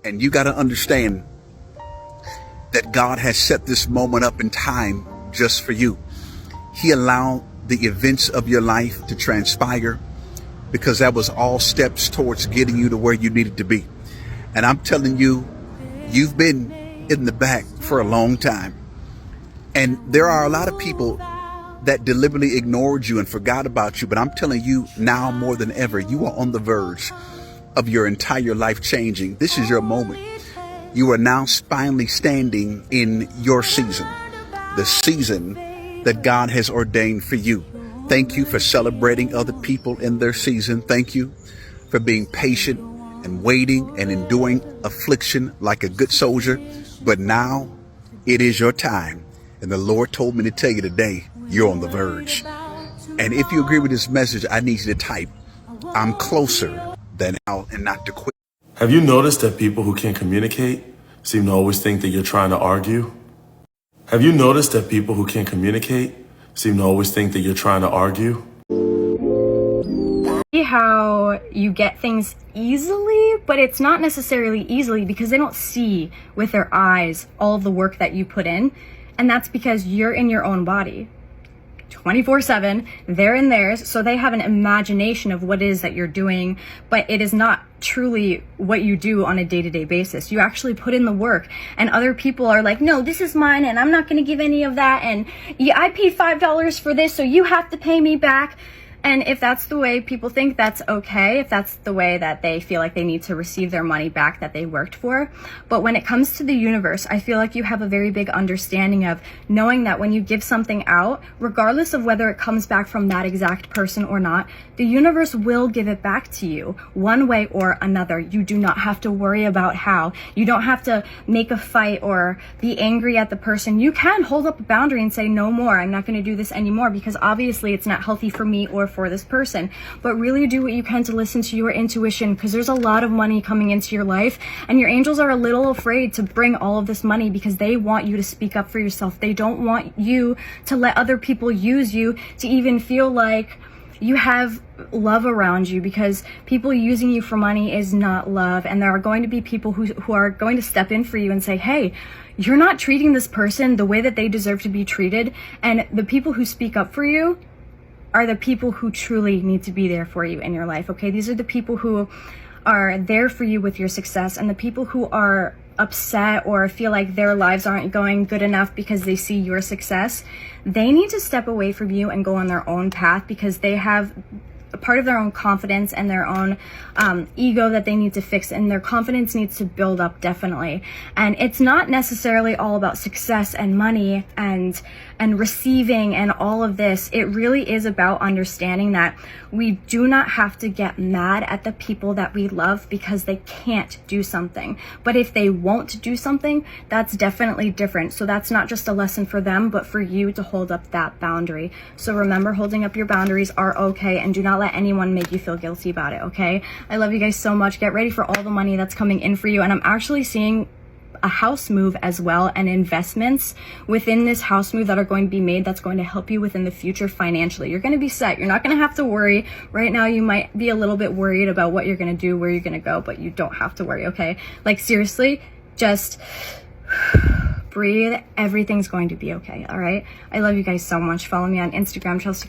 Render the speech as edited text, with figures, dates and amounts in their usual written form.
And you got to understand that God has set this moment up in time just for you. He allowed the events of your life to transpire because that was all steps towards getting you to where you needed to be. And I'm telling you, you've been in the back for a long time. And there are a lot of people that deliberately ignored you and forgot about you. But I'm telling you now more than ever, you are on the verge of your entire life changing. This is your moment. You are now finally standing in your season, the season that God has ordained for you. Thank you for celebrating other people in their season. Thank you for being patient and waiting and enduring affliction like a good soldier. But now it is your time. And the Lord told me to tell you today, you're on the verge. And if you agree with this message, I need you to type, I'm closer than out and not to quit. Have you noticed that people who can't communicate seem to always think that you're trying to argue? Have you noticed that people who can't communicate seem to always think that you're trying to argue? See how you get things easily, but it's not necessarily easily because they don't see with their eyes all of the work that you put in. And that's because you're in your own body 24/7, they're in theirs, so they have an imagination of what it is that you're doing, but it is not truly what you do on a day-to-day basis. You actually put in the work, and other people are like, no, this is mine, and I'm not going to give any of that, and yeah, I paid $5 for this, so you have to pay me back. And if that's the way people think, that's okay. If that's the way that they feel like they need to receive their money back that they worked for. But when it comes to the universe, I feel like you have a very big understanding of knowing that when you give something out, regardless of whether it comes back from that exact person or not, the universe will give it back to you one way or another. You do not have to worry about how. You don't have to make a fight or be angry at the person. You can hold up a boundary and say, no more, I'm not going to do this anymore, because obviously it's not healthy for me or for this person. But really do what you can to listen to your intuition, because there's a lot of money coming into your life, and your angels are a little afraid to bring all of this money because they want you to speak up for yourself. They don't want you to let other people use you to even feel like you have love around you, because people using you for money is not love. And there are going to be people who are going to step in for you and say, hey, you're not treating this person the way that they deserve to be treated. And the people who speak up for you are the people who truly need to be there for you in your life, okay? These are the people who are there for you with your success, and the people who are upset or feel like their lives aren't going good enough because they see your success, they need to step away from you and go on their own path, because they have a part of their own confidence and their own ego that they need to fix, and their confidence needs to build up, definitely. And it's not necessarily all about success and money and receiving and all of this. It really is about understanding that we do not have to get mad at the people that we love because they can't do something. But if they won't do something, that's definitely different. So that's not just a lesson for them, but for you to hold up that boundary. So remember, holding up your boundaries are okay, and do not let anyone make you feel guilty about it, okay? I love you guys so much. Get ready for all the money that's coming in for you. And I'm actually seeing a house move as well, and investments within this house move that are going to be made that's going to help you within the future financially. You're going to be set. You're not going to have to worry. Right now you might be a little bit worried about what you're going to do, where you're going to go, but you don't have to worry, okay? Like, seriously, just breathe. Everything's going to be okay, all right? I love you guys so much. Follow me on Instagram, Chelsea.